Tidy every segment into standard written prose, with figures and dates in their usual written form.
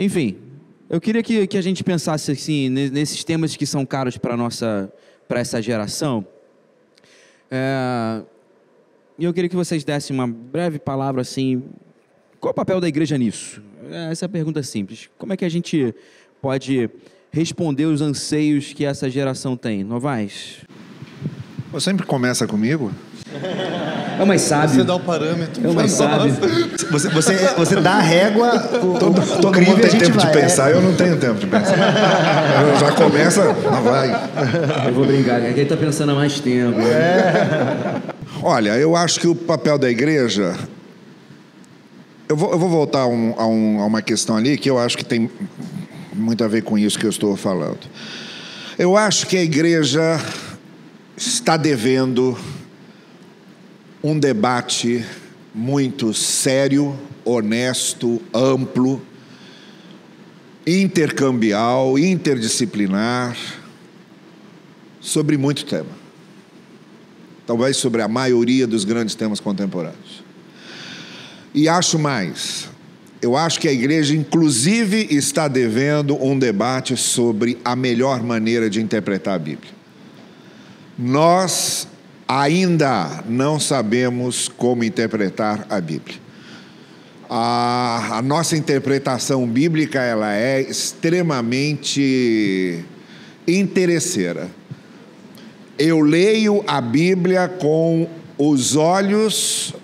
Enfim, eu queria que a gente pensasse assim, nesses temas que são caros para essa geração. E eu queria que vocês dessem uma breve palavra assim. Qual é o papel da igreja nisso? Essa é a pergunta simples. Como é que a gente pode responder os anseios que essa geração tem? Novaes? Você sempre começa comigo? É o mais sábio. Você dá o parâmetro. É o mais sábio. Você dá a régua. Todo mundo tem tempo de pensar, eu não tenho tempo de pensar. Eu já começa, não vai. Eu vou brincar, que ele está pensando há mais tempo. Olha, eu acho que o papel da igreja... Eu vou voltar a uma questão ali que eu acho que tem muito a ver com isso que eu estou falando. Eu acho que a igreja está devendo um debate muito sério, honesto, amplo, intercambial, interdisciplinar, sobre muito tema. Talvez sobre a maioria dos grandes temas contemporâneos. E acho mais, eu acho que a igreja inclusive está devendo um debate sobre a melhor maneira de interpretar a Bíblia. Nós ainda não sabemos como interpretar a Bíblia. A nossa interpretação bíblica, ela é extremamente interesseira. Eu leio a Bíblia com os olhos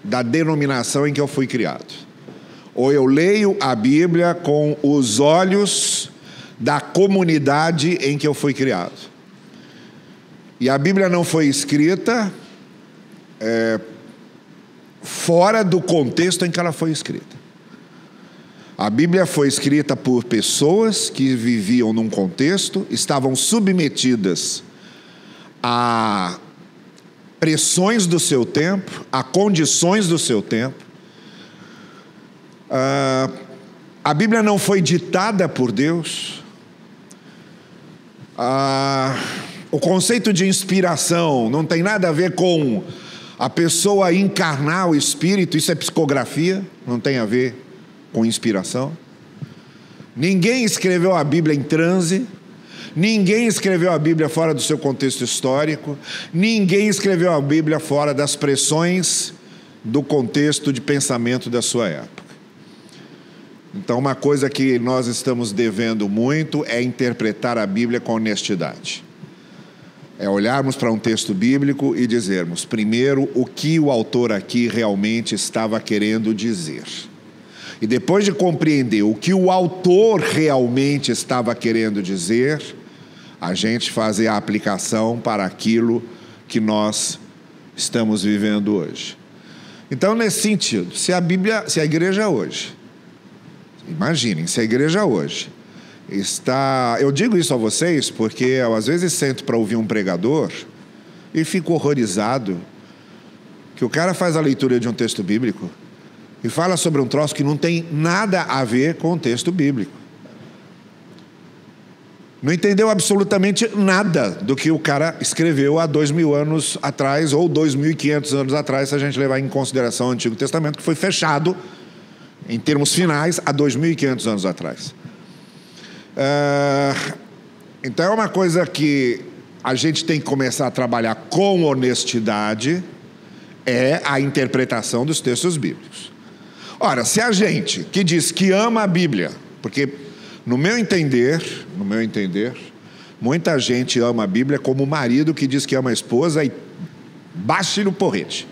da denominação em que eu fui criado. Ou eu leio a Bíblia com os olhos da comunidade em que eu fui criado. E a Bíblia não foi escrita fora do contexto em que ela foi escrita. A Bíblia foi escrita por pessoas que viviam num contexto, estavam submetidas a pressões do seu tempo, a condições do seu tempo. A Bíblia não foi ditada por Deus. O conceito de inspiração não tem nada a ver com a pessoa encarnar o Espírito, isso é psicografia, não tem a ver com inspiração. Ninguém escreveu a Bíblia em transe, ninguém escreveu a Bíblia fora do seu contexto histórico, ninguém escreveu a Bíblia fora das pressões do contexto de pensamento da sua época. Então, uma coisa que nós estamos devendo muito é interpretar a Bíblia com honestidade. É olharmos para um texto bíblico e dizermos, primeiro, o que o autor aqui realmente estava querendo dizer. E depois de compreender o que o autor realmente estava querendo dizer, a gente fazer a aplicação para aquilo que nós estamos vivendo hoje. Então, nesse sentido, se a igreja hoje, imaginem, se a igreja hoje está... Eu digo isso a vocês porque eu às vezes sento para ouvir um pregador e fico horrorizado que o cara faz a leitura de um texto bíblico e fala sobre um troço que não tem nada a ver com o texto bíblico. Não entendeu absolutamente nada do que o cara escreveu há 2000 anos atrás ou 2.500 anos atrás, se a gente levar em consideração o Antigo Testamento, que foi fechado em termos finais há 2.500 anos atrás. Então é uma coisa que a gente tem que começar a trabalhar com honestidade, é a interpretação dos textos bíblicos. Ora, se a gente que diz que ama a Bíblia, porque no meu entender, muita gente ama a Bíblia como o marido que diz que ama a esposa e bate no porrete.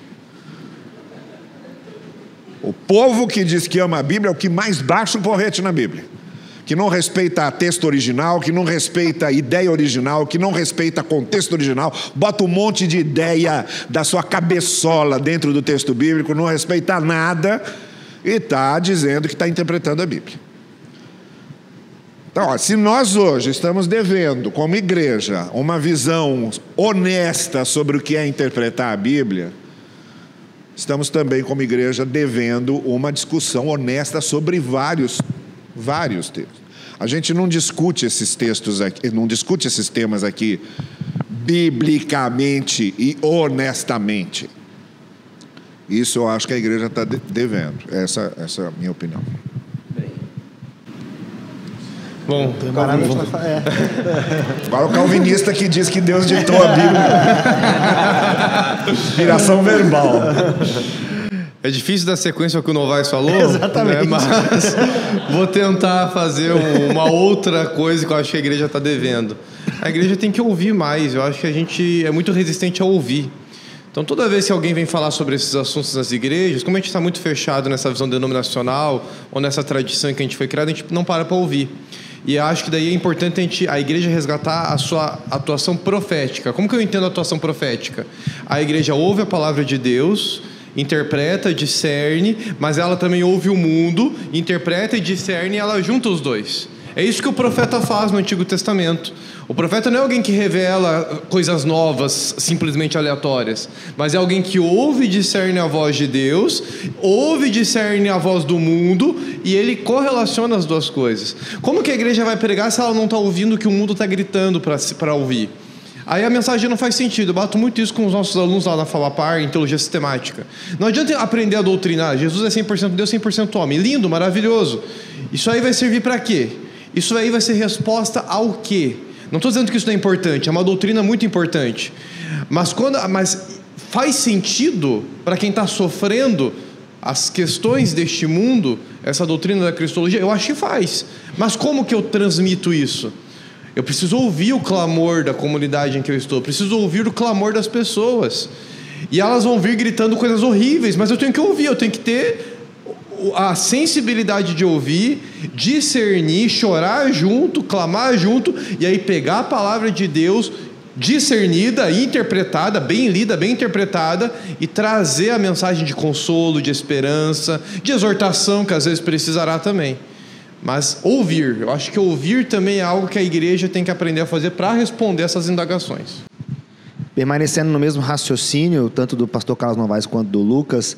O povo que diz que ama a Bíblia é o que mais baixa o porrete na Bíblia. Que não respeita texto original, que não respeita ideia original, que não respeita contexto original, bota um monte de ideia da sua cabeçola dentro do texto bíblico, não respeita nada e está dizendo que está interpretando a Bíblia. Então, se nós hoje estamos devendo, como igreja, uma visão honesta sobre o que é interpretar a Bíblia, estamos também, como igreja, devendo uma discussão honesta sobre vários textos. A gente não discute esses textos aqui, não discute esses temas aqui biblicamente e honestamente. Isso eu acho que a igreja está devendo. Essa é a minha opinião. Bem, Bom, Agora o calvinista que diz que Deus ditou a Bíblia. Inspiração verbal. é difícil dar sequência ao que o Novaes falou. Exatamente. Né? Mas vou tentar fazer uma outra coisa que eu acho que a igreja está devendo. A igreja tem que ouvir mais. Eu acho que a gente é muito resistente a ouvir. Então, toda vez que alguém vem falar sobre esses assuntos nas igrejas, como a gente está muito fechado nessa visão denominacional ou nessa tradição em que a gente foi criado, a gente não para ouvir. E acho que daí é importante a igreja resgatar a sua atuação profética. Como que eu entendo a atuação profética? A igreja ouve a palavra de Deus, interpreta, discerne, mas ela também ouve o mundo, interpreta e discerne, e ela junta os dois. É isso que o profeta faz no Antigo Testamento. O profeta não é alguém que revela coisas novas, simplesmente aleatórias, mas é alguém que ouve e discerne a voz de Deus, ouve e discerne a voz do mundo, e ele correlaciona as duas coisas. Como que a igreja vai pregar se ela não está ouvindo o que o mundo está gritando para ouvir? Aí a mensagem não faz sentido. Eu bato muito isso com os nossos alunos lá na FAMAPAR, em teologia sistemática. Não adianta aprender a doutrinar. Jesus é 100% Deus, 100% homem. Lindo, maravilhoso. Isso aí vai servir para quê? Isso aí vai ser resposta ao quê? Não estou dizendo que isso não é importante, é uma doutrina muito importante. Mas faz sentido para quem está sofrendo as questões deste mundo, essa doutrina da cristologia? Eu acho que faz. Mas como que eu transmito isso? Eu preciso ouvir o clamor da comunidade em que eu estou, preciso ouvir o clamor das pessoas. E elas vão vir gritando coisas horríveis, mas eu tenho que ouvir, eu tenho que ter a sensibilidade de ouvir, discernir, chorar junto, clamar junto, e aí pegar a palavra de Deus discernida, interpretada, bem lida, bem interpretada, e trazer a mensagem de consolo, de esperança, de exortação, que às vezes precisará também. Mas ouvir, eu acho que ouvir também é algo que a igreja tem que aprender a fazer para responder essas indagações. Permanecendo no mesmo raciocínio, tanto do pastor Carlos Novaes quanto do Lucas,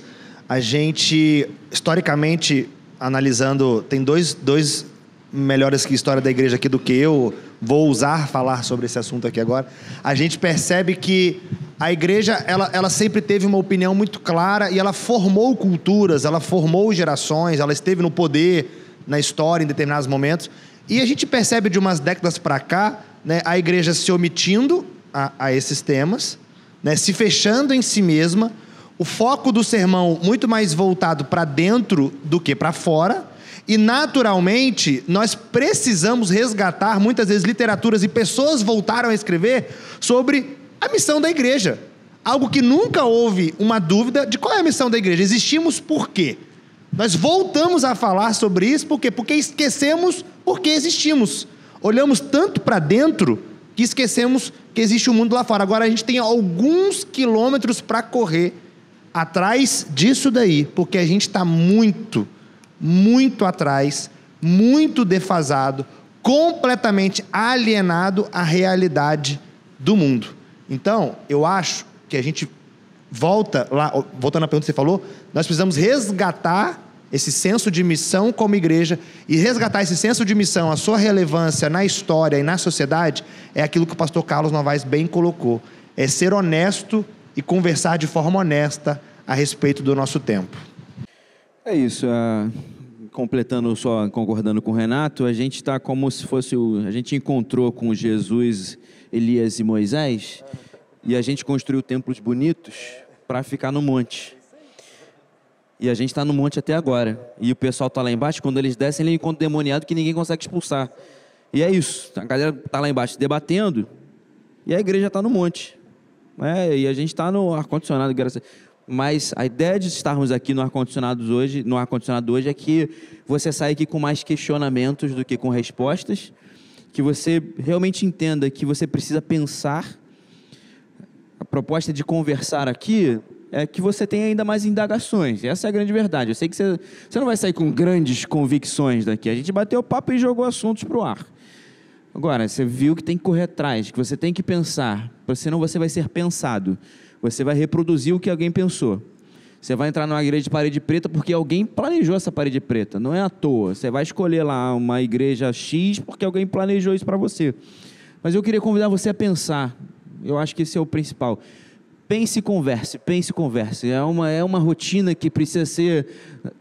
a gente, historicamente, analisando, tem dois melhores que história da igreja aqui do que eu vou usar falar sobre esse assunto aqui agora. A gente percebe que a igreja, ela sempre teve uma opinião muito clara e ela formou culturas, ela formou gerações, ela esteve no poder na história em determinados momentos. E a gente percebe de umas décadas para cá, né, a igreja se omitindo a esses temas, né, se fechando em si mesma, o foco do sermão muito mais voltado para dentro do que para fora, e naturalmente nós precisamos resgatar muitas vezes literaturas, e pessoas voltaram a escrever sobre a missão da igreja, algo que nunca houve uma dúvida de qual é a missão da igreja. Existimos por quê? Nós voltamos a falar sobre isso por quê? Porque esquecemos por que existimos, olhamos tanto para dentro que esquecemos que existe um mundo lá fora. Agora a gente tem alguns quilômetros para correr atrás disso daí, porque a gente está muito atrás, muito defasado, completamente alienado à realidade do mundo. Então, eu acho que a gente voltando à pergunta que você falou, nós precisamos resgatar esse senso de missão como igreja, e resgatar esse senso de missão, a sua relevância na história e na sociedade, é aquilo que o pastor Carlos Novaes bem colocou, é ser honesto e conversar de forma honesta a respeito do nosso tempo. É isso, completando só, concordando com o Renato, a gente está como se fosse a gente encontrou com Jesus, Elias e Moisés, e a gente construiu templos bonitos para ficar no monte. E a gente está no monte até agora. E o pessoal está lá embaixo, quando eles descem, ele encontra um demoniado que ninguém consegue expulsar. E é isso, a galera está lá embaixo debatendo, e a igreja está no monte. E a gente está no ar-condicionado, mas a ideia de estarmos aqui no ar-condicionado hoje é que você saia aqui com mais questionamentos do que com respostas, que você realmente entenda que você precisa pensar. A proposta de conversar aqui é que você tenha ainda mais indagações. Essa é a grande verdade. Eu sei que você não vai sair com grandes convicções daqui. A gente bateu o papo e jogou assuntos para o ar. Agora, você viu que tem que correr atrás, que você tem que pensar, senão você vai ser pensado. Você vai reproduzir o que alguém pensou. Você vai entrar numa igreja de parede preta porque alguém planejou essa parede preta. Não é à toa. Você vai escolher lá uma igreja X porque alguém planejou isso para você. Mas eu queria convidar você a pensar. Eu acho que esse é o principal. pense e converse, pense e converse. É uma rotina que precisa ser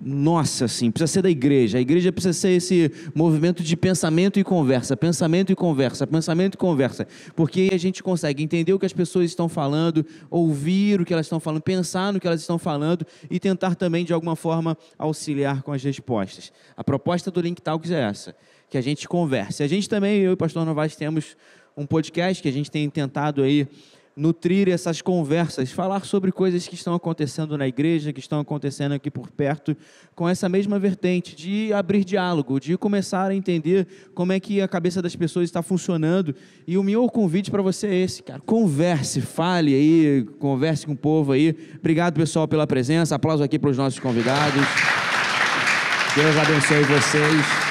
nossa, assim, precisa ser da igreja. A igreja precisa ser esse movimento de pensamento e conversa, pensamento e conversa, pensamento e conversa. Porque a gente consegue entender o que as pessoas estão falando, ouvir o que elas estão falando, pensar no que elas estão falando e tentar também, de alguma forma, auxiliar com as respostas. A proposta do Link Talks é essa, que a gente converse. A gente também, eu e o pastor Novaes, temos um podcast que a gente tem tentado aí nutrir essas conversas, falar sobre coisas que estão acontecendo na igreja, que estão acontecendo aqui por perto, com essa mesma vertente de abrir diálogo, de começar a entender como é que a cabeça das pessoas está funcionando. E o meu convite para você é esse, cara. Converse, fale aí, converse com o povo aí. Obrigado, pessoal, pela presença. Aplauso aqui para os nossos convidados. Deus abençoe vocês.